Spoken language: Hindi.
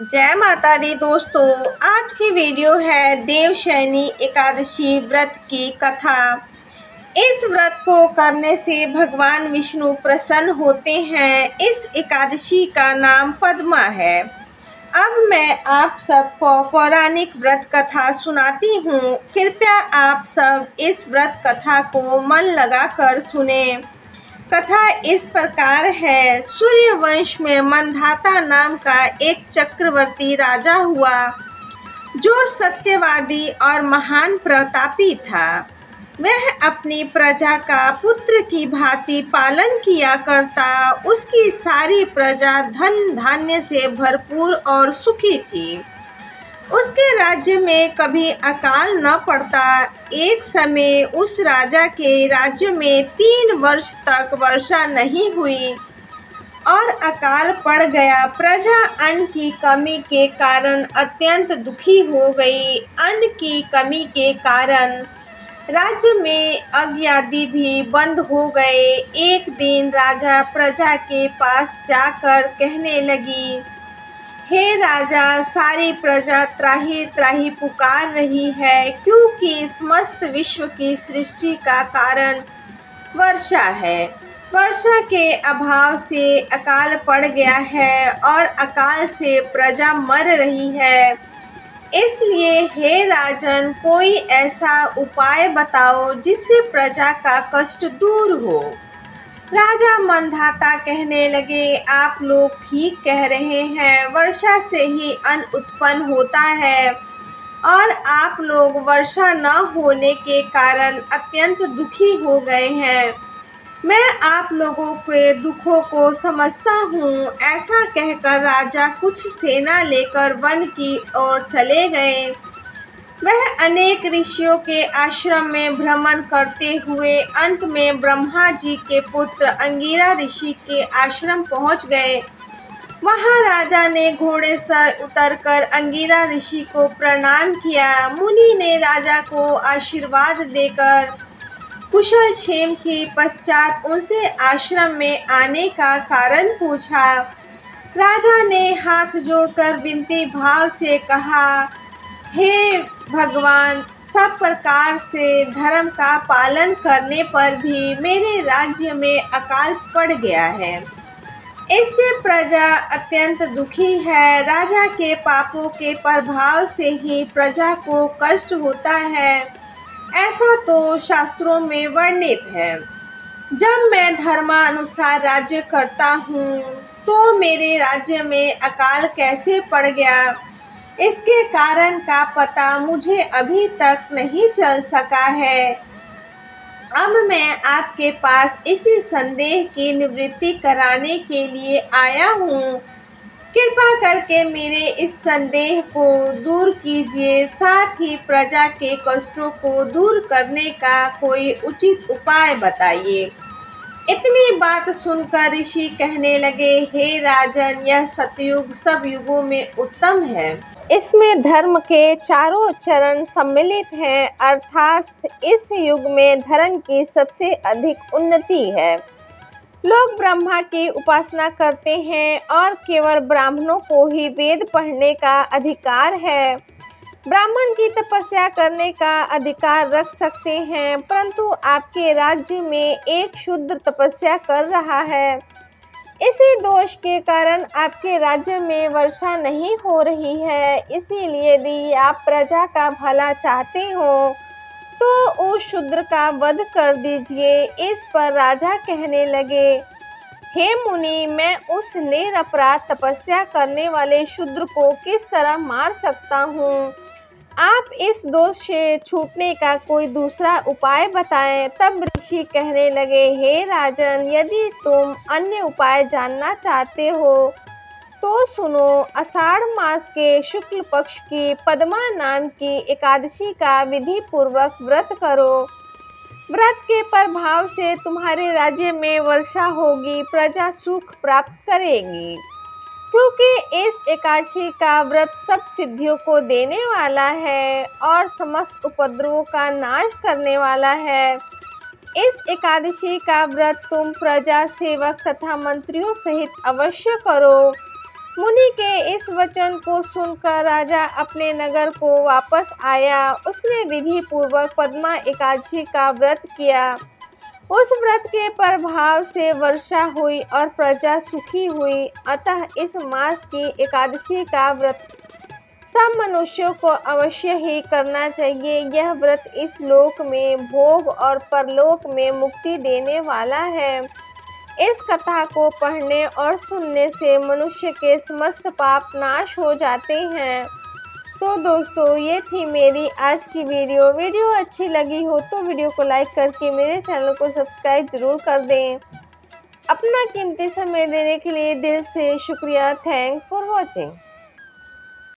जय माता दी दोस्तों, आज की वीडियो है देवशयनी एकादशी व्रत की कथा। इस व्रत को करने से भगवान विष्णु प्रसन्न होते हैं। इस एकादशी का नाम पद्मा है। अब मैं आप सबको पौराणिक व्रत कथा सुनाती हूँ। कृपया आप सब इस व्रत कथा को मन लगाकर सुने। कथा इस प्रकार है। सूर्यवंश में मंधाता नाम का एक चक्रवर्ती राजा हुआ, जो सत्यवादी और महान प्रतापी था। वह अपनी प्रजा का पुत्र की भांति पालन किया करता। उसकी सारी प्रजा धन धान्य से भरपूर और सुखी थी। उसके राज्य में कभी अकाल न पड़ता। एक समय उस राजा के राज्य में 3 वर्ष तक वर्षा नहीं हुई और अकाल पड़ गया। प्रजा अन्न की कमी के कारण अत्यंत दुखी हो गई। अन्न की कमी के कारण राज्य में अग्नि भी बंद हो गए। एक दिन राजा प्रजा के पास जाकर कहने लगी, हे राजा, सारी प्रजा त्राही त्राही पुकार रही है, क्योंकि समस्त विश्व की सृष्टि का कारण वर्षा है। वर्षा के अभाव से अकाल पड़ गया है और अकाल से प्रजा मर रही है। इसलिए हे राजन, कोई ऐसा उपाय बताओ जिससे प्रजा का कष्ट दूर हो। राजा मंधाता कहने लगे, आप लोग ठीक कह रहे हैं। वर्षा से ही अन्न उत्पन्न होता है और आप लोग वर्षा न होने के कारण अत्यंत दुखी हो गए हैं। मैं आप लोगों के दुखों को समझता हूँ। ऐसा कहकर राजा कुछ सेना लेकर वन की ओर चले गए। वह अनेक ऋषियों के आश्रम में भ्रमण करते हुए अंत में ब्रह्मा जी के पुत्र अंगिरा ऋषि के आश्रम पहुंच गए। वहां राजा ने घोड़े से उतरकर अंगिरा ऋषि को प्रणाम किया। मुनि ने राजा को आशीर्वाद देकर कुशल क्षेम के पश्चात उनसे आश्रम में आने का कारण पूछा। राजा ने हाथ जोड़कर विनती भाव से कहा, हे भगवान, सब प्रकार से धर्म का पालन करने पर भी मेरे राज्य में अकाल पड़ गया है। इससे प्रजा अत्यंत दुखी है। राजा के पापों के प्रभाव से ही प्रजा को कष्ट होता है, ऐसा तो शास्त्रों में वर्णित है। जब मैं धर्मानुसार राज्य करता हूँ तो मेरे राज्य में अकाल कैसे पड़ गया, इसके कारण का पता मुझे अभी तक नहीं चल सका है। अब मैं आपके पास इसी संदेह की निवृत्ति कराने के लिए आया हूँ। कृपा करके मेरे इस संदेह को दूर कीजिए, साथ ही प्रजा के कष्टों को दूर करने का कोई उचित उपाय बताइए। इतनी बात सुनकर ऋषि कहने लगे, हे राजन, यह सतयुग सब युगों में उत्तम है। इसमें धर्म के चारों चरण सम्मिलित हैं, अर्थात इस युग में धर्म की सबसे अधिक उन्नति है। लोग ब्रह्मा की उपासना करते हैं और केवल ब्राह्मणों को ही वेद पढ़ने का अधिकार है। ब्राह्मण की तपस्या करने का अधिकार रख सकते हैं, परंतु आपके राज्य में एक शूद्र तपस्या कर रहा है। इसी दोष के कारण आपके राज्य में वर्षा नहीं हो रही है। इसीलिए यदि आप प्रजा का भला चाहते हो तो उस शूद्र का वध कर दीजिए। इस पर राजा कहने लगे, हे मुनि, मैं उस निरपराध तपस्या करने वाले शूद्र को किस तरह मार सकता हूँ? आप इस दोष से छूटने का कोई दूसरा उपाय बताएं। तब ऋषि कहने लगे, हे राजन, यदि तुम अन्य उपाय जानना चाहते हो तो सुनो। आषाढ़ मास के शुक्ल पक्ष की पद्मा नाम की एकादशी का विधि पूर्वक व्रत करो। व्रत के प्रभाव से तुम्हारे राज्य में वर्षा होगी, प्रजा सुख प्राप्त करेगी। क्योंकि इस एकादशी का व्रत सब सिद्धियों को देने वाला है और समस्त उपद्रवों का नाश करने वाला है। इस एकादशी का व्रत तुम प्रजा, सेवक तथा मंत्रियों सहित अवश्य करो। मुनि के इस वचन को सुनकर राजा अपने नगर को वापस आया। उसने विधि पूर्वक पद्मा एकादशी का व्रत किया। उस व्रत के प्रभाव से वर्षा हुई और प्रजा सुखी हुई। अतः इस मास की एकादशी का व्रत सब मनुष्यों को अवश्य ही करना चाहिए। यह व्रत इस लोक में भोग और परलोक में मुक्ति देने वाला है। इस कथा को पढ़ने और सुनने से मनुष्य के समस्त पाप नाश हो जाते हैं। तो दोस्तों, ये थी मेरी आज की वीडियो अच्छी लगी हो तो वीडियो को लाइक करके मेरे चैनल को सब्सक्राइब जरूर कर दें। अपना कीमती समय देने के लिए दिल से शुक्रिया। Thanks for watching.